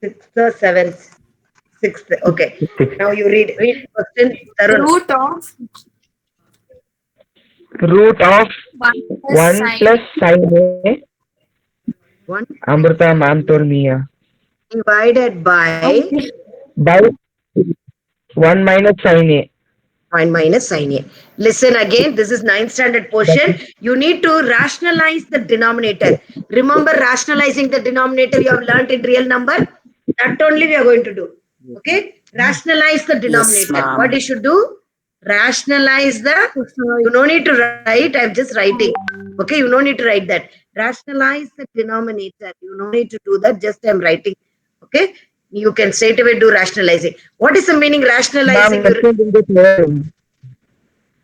Sixth or seventh? Sixth. Okay. Now you read the question, Tarun. Root of 1 1 plus plus sin sin A. One Amrita ma'am told me divided by by 1 minus sin A. 1 minus sin A. Listen again. This is ninth standard That portion. is You need to rationalize the denominator. Remember rationalizing the denominator you have learnt in real number? That only we are going to do. Okay? Rationalize the Yes, denominator. What ma'am. you should do? Rationalize the, you no need to write, I'm just writing. Okay, you no need to write that. Rationalize the denominator. You no need to do that, just I'm writing. Okay, you can straight away do rationalizing. What is the meaning ma'am, rationalizing? question didn't get over.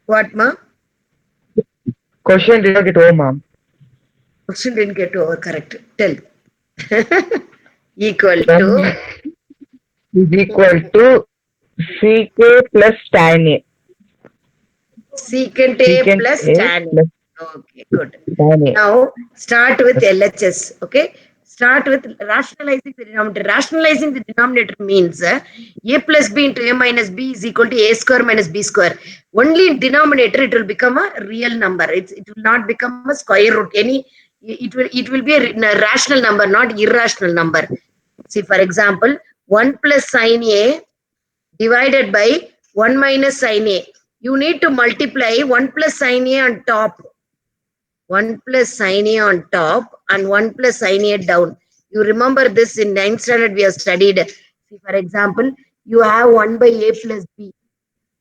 What, ma? Question did not get over, ma'am. Question didn't get over, correct. Tell. Equal Ma'am to is equal to CK plus tan A. secant A Secant plus A tan A. plus Okay, good. tan A. Now start with LHS. Okay, start with rationalizing the denominator. Rationalizing the denominator means A plus B into A minus B is equal to A square minus B square. Only in denominator it will become a real number. It will not become a square root. It will be a rational number, not irrational number. See, for example, 1 plus sin A divided by 1 minus sin A. You need to multiply 1 plus sin A on top, 1 plus sin A on top, and 1 plus sin A down. You remember this in 9th standard we have studied. See, for example, you have 1 by A plus B.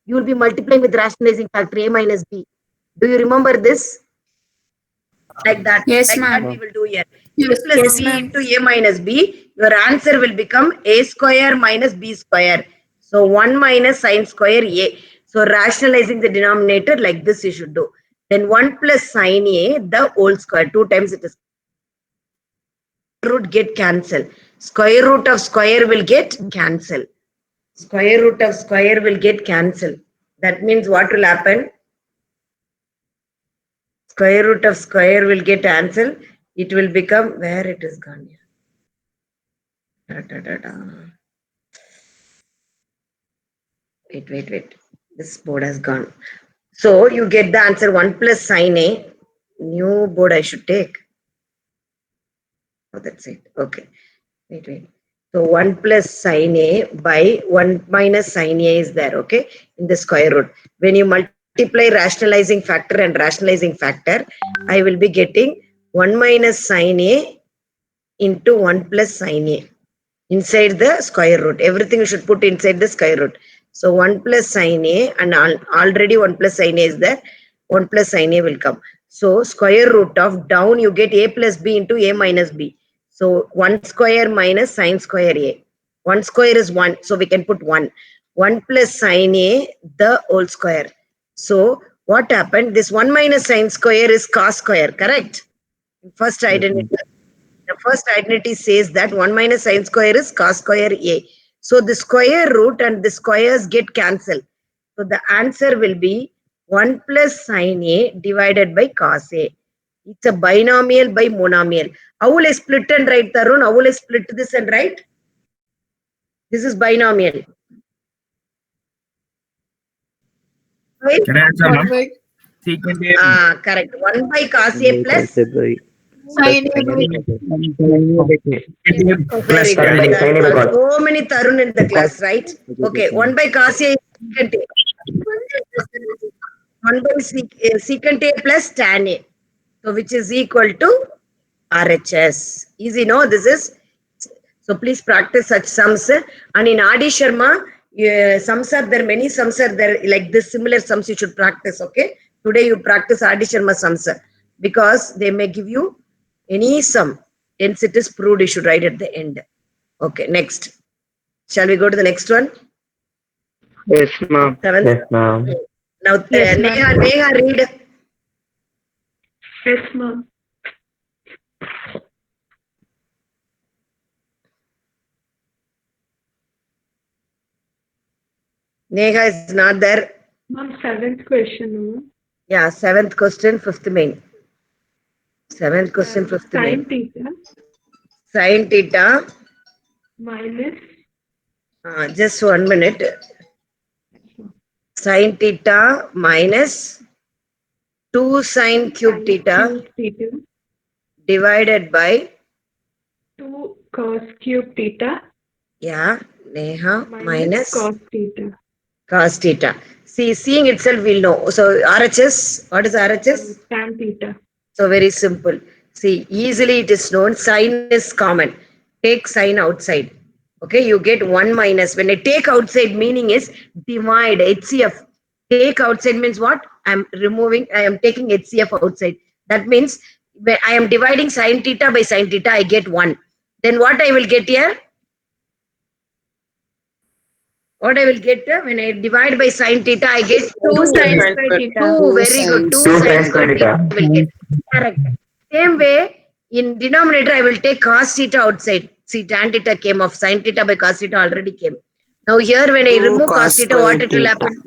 You will be multiplying with rationalizing factor A minus B. Do you remember this? Like that. Yes, Like that ma'am. we will do here. A Yes, plus Yes, B ma'am. into A minus B. Your answer will become A square minus B square. So 1 minus sin square A. So rationalizing the denominator like this you should do. Then 1 plus sin A, the whole square. 2 times it is root get cancelled. Square root of square will get cancelled. Square root of square will get cancelled. That means what will happen? Square root of square will get cancelled. It will become, where it is gone here. Da, da, da, da. Wait. This board has gone. So you get the answer 1 plus sin A. New board I should take. Oh, that's it. Okay. Wait. So 1 plus sin A by 1 minus sin A is there, okay, in the square root. When you multiply rationalizing factor and rationalizing factor, I will be getting 1 minus sin A into 1 plus sin A inside the square root. Everything you should put inside the square root. So 1 plus sin A, and already 1 plus sin A is there. 1 plus sin A will come. So square root of down you get A plus B into A minus B. So 1 square minus sin square A. 1 square is 1. So we can put 1. 1 plus sin A the whole square. So what happened? This 1 minus sin square is cos square, correct? First Yes, ma'am. identity. The first identity says that 1 minus sin square is cos square A. So the square root and the squares get cancelled. So the answer will be 1 plus sin A divided by cos A. It's a binomial by monomial. How will I split and write, Tarun? How will I split this and write? This is binomial. Right? Can I answer, ma'am? by Secant A. Correct. 1 by cos And A we can plus say by sin A by Secant A plus very good. tan A. So many Tarun in the class, right? Okay. 1 by cos A is secant A. 1 by secant A plus tan A. So which is equal to RHS. Easy, no? This is, so please practice such sums. And in Adi Sharma, sums are there, many sums are there, like this similar sums you should practice, okay? Today you practice Adi Sharma sums because they may give you any sum. Hence it is proved you should write at the end. Okay, next. Shall we go to the next one? Yes, ma'am. Seventh. yes, ma'am. Now, Yes, ma'am. Neha, read. Yes, ma'am. Neha is not there. Ma'am, seventh question. Yeah, seventh question, fifth main. Seventh question, fifth Sin main. theta. Sin theta minus Just 1 minute. Sin theta minus 2 sin cube theta cube theta divided by, 2 cos cube theta yeah, Neha, minus minus cos theta. cos theta. See, seeing itself we'll know. So RHS, what is RHS? Tan theta. So very simple. See, easily it is known. Sine is common. Take sine outside. Okay, you get 1 minus. When I take outside, meaning is divide HCF. Take outside means what? I am taking HCF outside. That means when I am dividing sine theta by sine theta, I get 1. Then what I will get here? What I will get when I divide by sine theta, I get 2 2. sin square theta. 2, very good. 2 sin square theta I will get. Correct. Same way, in denominator, I will take cos theta outside. See, tan theta came off. Sin theta by cos theta already came. Now here, when I remove cos theta, what it will happen?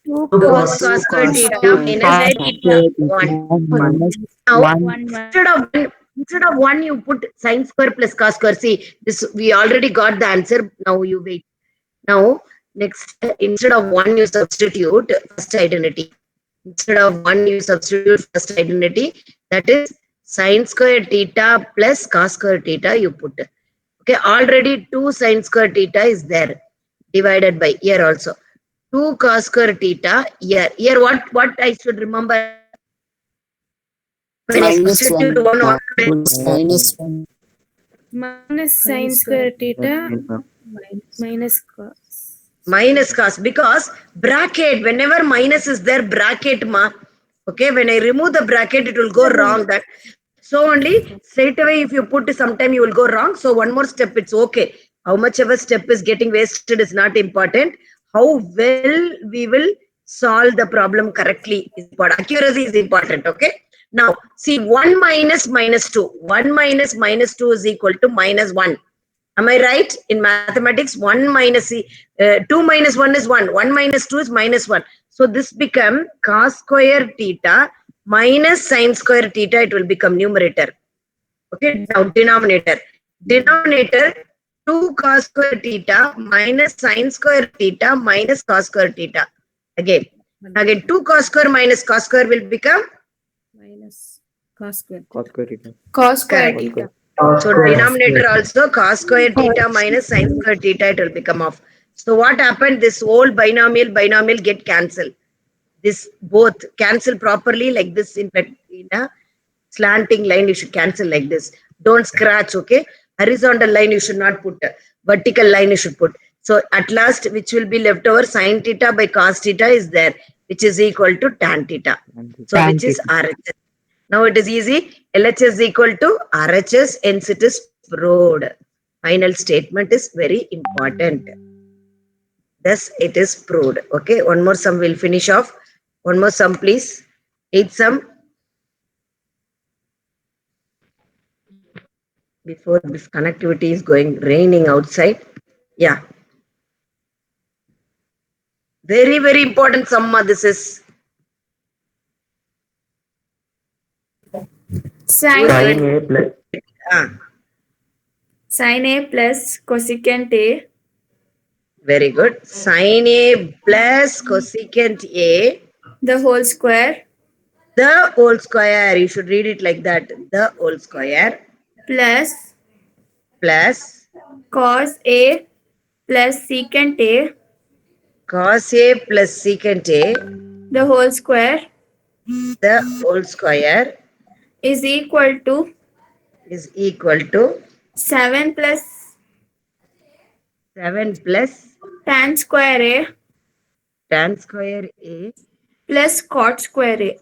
2 2 cos cos square theta theta minus theta. 1. minus Now, 1. instead of 1, you put sin square plus cos square. See, this we already got the answer. Now you wait. Now, next, instead of 1, you substitute first identity. Instead of 1, you substitute first identity. That is sin square theta plus cos square theta you put. Okay, already 2 sin square theta is there. Divided by here also. 2 cos square theta here. Here what I should remember? When I Minus substitute 1. 1 Minus 1. Minus sin square theta minus cos. minus cos, because bracket, whenever minus is there, bracket ma. Okay, when I remove the bracket, it will go wrong. That so only straight away if you put sometime you will go wrong. So one more step, it's okay. How much ever step is getting wasted is not important. How well we will solve the problem correctly is important. Accuracy is important. Okay. Now see, 1 minus minus 2. 1 minus minus 2 is equal to minus 1. Am I right? In mathematics, 1 minus 2 minus 1 is 1. 1 minus 2 is minus 1. So this become cos square theta minus sin square theta. It will become numerator. Okay. Now denominator. Denominator 2 cos square theta minus sin square theta minus cos square theta. Again 2 cos square minus cos square will become Minus cos square. Cos square theta. Cos square correct. theta. So denominator also cos square theta minus sin square theta, it will become off. So what happened? This whole binomial get cancelled. This both cancel properly like this. In fact, in a slanting line, you should cancel like this. Don't scratch, okay? Horizontal line you should not put. Vertical line you should put. So at last, which will be left over? Sin theta by cos theta is there, which is equal to tan theta. So Tan which is RHS. Now it is easy. LHS is equal to RHS, hence it is proved. Final statement is very important. Thus it is proved. Okay, one more sum we'll finish off. One more sum, please. 8th sum. Before this connectivity is going raining outside. Yeah. Very, very important sum. This is Sin A plus sin A plus cosecant A very good. Sin A plus cosecant A, the whole square the whole square. You should read it like that. The whole square plus plus cos A plus secant A cos A plus secant A, the whole square the whole square is equal to 7 plus 7 plus tan square A tan square A. plus cot square A.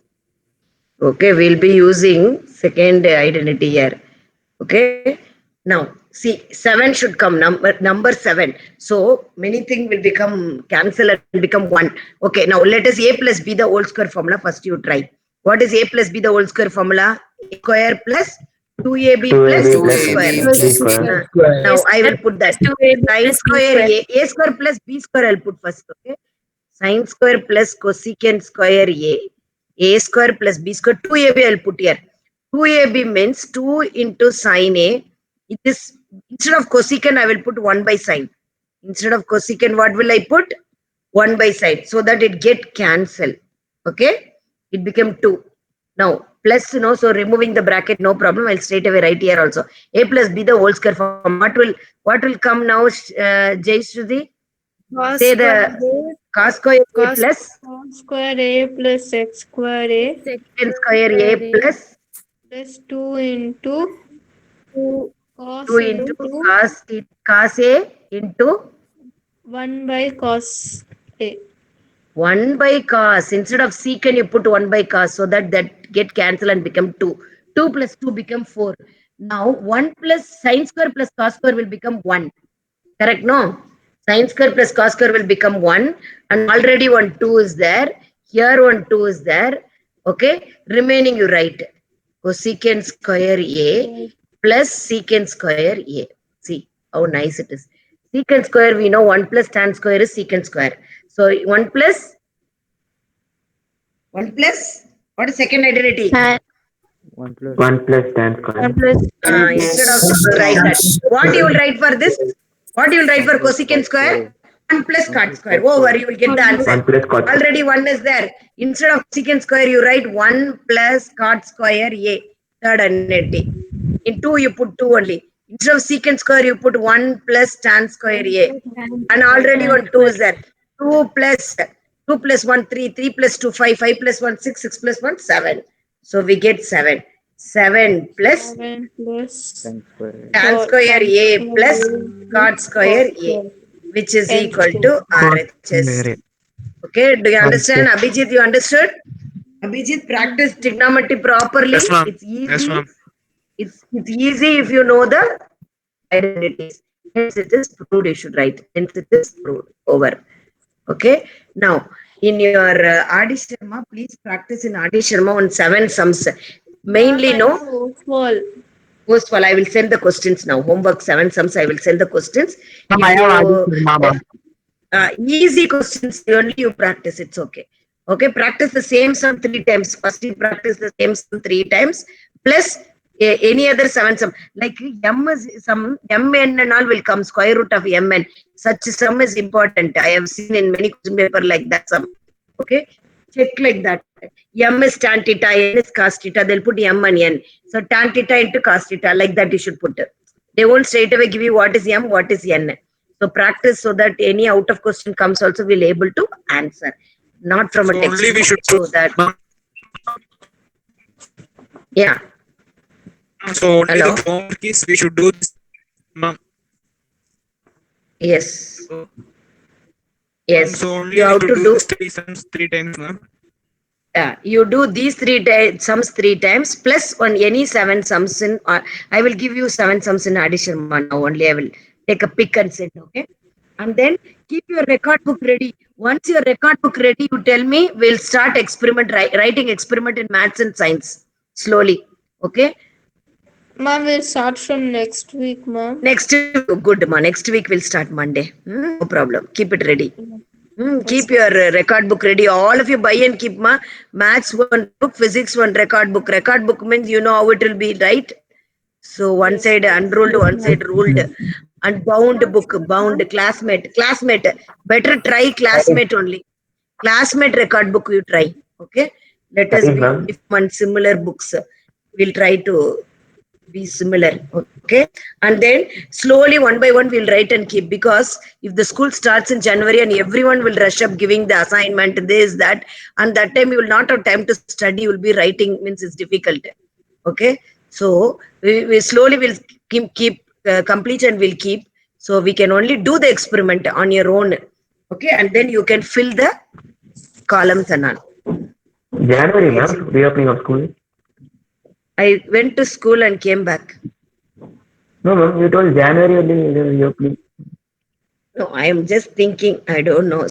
Okay, we'll be using second identity here. Okay. Now, see, 7 should come, number 7. So, many things will become cancel and become 1. Okay, now let us A plus B the whole square formula. First you try. What is A plus B the whole square formula? A square plus 2AB plus B square. Now, I will put that. Sin square A square plus B square I'll put first. Okay. Sin square plus cosecant square A square plus B square, 2AB I'll put here. 2AB means 2 into sin A. This instead of cosecant, I will put 1 by sine. Instead of cosecant, what will I put? 1 by sine, so that it get cancel. Okay, it became 2. Now, plus, so removing the bracket, no problem. I'll straight away write here also. A plus B the whole square form. What will come now, Jay Shruti? Cos Say square the cos square A cos plus square A plus x square A secant square A plus plus 2 into cos 2 into into cos A into 1 by cos A. 1 by cos. Instead of secant, you put 1 by cos, so that get cancelled and become 2. 2 plus 2 become 4. Now 1 plus sine square plus cos square will become 1. Correct? No? Sine square plus cos square will become 1. And already 1 2 is there. Here 1 2 is there. Okay? Remaining you write cosecant square A plus secant square A. See how nice it is. Secant square, we know 1 plus tan square is secant square. So 1 plus, what is second identity? One plus 1 plus tan square. Instead of write that, what you will write for this? What you will write for cosecant square? 1 plus cot square. Over, you will get the answer. 1 plus cot. Already 1 is there. Instead of secant square, you write 1 plus cot square A. Third identity. In 2, you put 2 only. Instead of secant square, you put 1 plus tan square A. And already 1 2 is there. 2 plus 1 3, 3 plus 2 5, 5 plus 1 6, 6 plus 1 7. So we get 7. 7 plus 7 plus tan square. tan square A plus cot square A, which is equal to RHS. Okay, do you understand? Abhijit, you understood? Abhijit, practice trigonometry properly. Yes, ma'am. It's easy. Yes, ma'am. It's easy if you know the identities. Hence it is proved, you should write. Hence it is proved. Over. Okay. Now, in your Adi Sharma, please practice in Adi Sharma on 7 sums. Mainly, no. Wall. First of all, I will send the questions now. Homework 7 sums, I will send the questions. Ma'am, If I have you, added mama. easy questions, only you practice, it's okay. Okay, practice the same sum 3 times. First, you practice the same sum 3 times, plus any other 7 sum. Like m is some mn and all will come, square root of mn. Such sum is important. I have seen in many question paper like that sum. Okay, check like that. M is tan theta, n is cos theta. They'll put m and n. So tan theta into cos theta, like that you should put. They won't straight away give you what is m, what is n. So practice so that any out of question comes also we'll able to answer. Not from a So text. only we should So put, that, ma'am. yeah. So only Hello? the homework is we should do this, ma'am. Yes. So, Yes. so only You we have should to do do, this 3 sums 3 times, ma'am. yeah, you do these sums 3 times plus on any 7 sums in, I will give you 7 sums in addition now only. I will take a pick and send, okay? And then keep your record book ready. Once your record book ready, you tell me, we'll start writing experiment in maths and science slowly. Okay? Ma'am, we'll start from next week, ma'am. Next week, good, ma. Next week we'll start Monday. No problem. Keep it ready. Keep your record book ready. All of you buy and keep ma. Maths 1 book, physics 1 record book. Record book means you know how it will be, right? So one side unruled, one side ruled. And bound book, bound classmate. Better try classmate only. Classmate record book you try. Okay? Let us Right, be ma'am. different, similar books. We'll try to be similar. Okay? And then slowly 1 by 1 we'll write and keep, because if the school starts in January and everyone will rush up giving the assignment, this, that, and that time you will not have time to study, you will be writing, means it's difficult. Okay? So we slowly will keep complete and we'll keep. So we can only do the experiment on your own. Okay? And then you can fill the columns and all. January, ma'am, reopening of school. I went to school and came back. No, ma'am, you told January only reopening. No, I am just thinking, I don't know.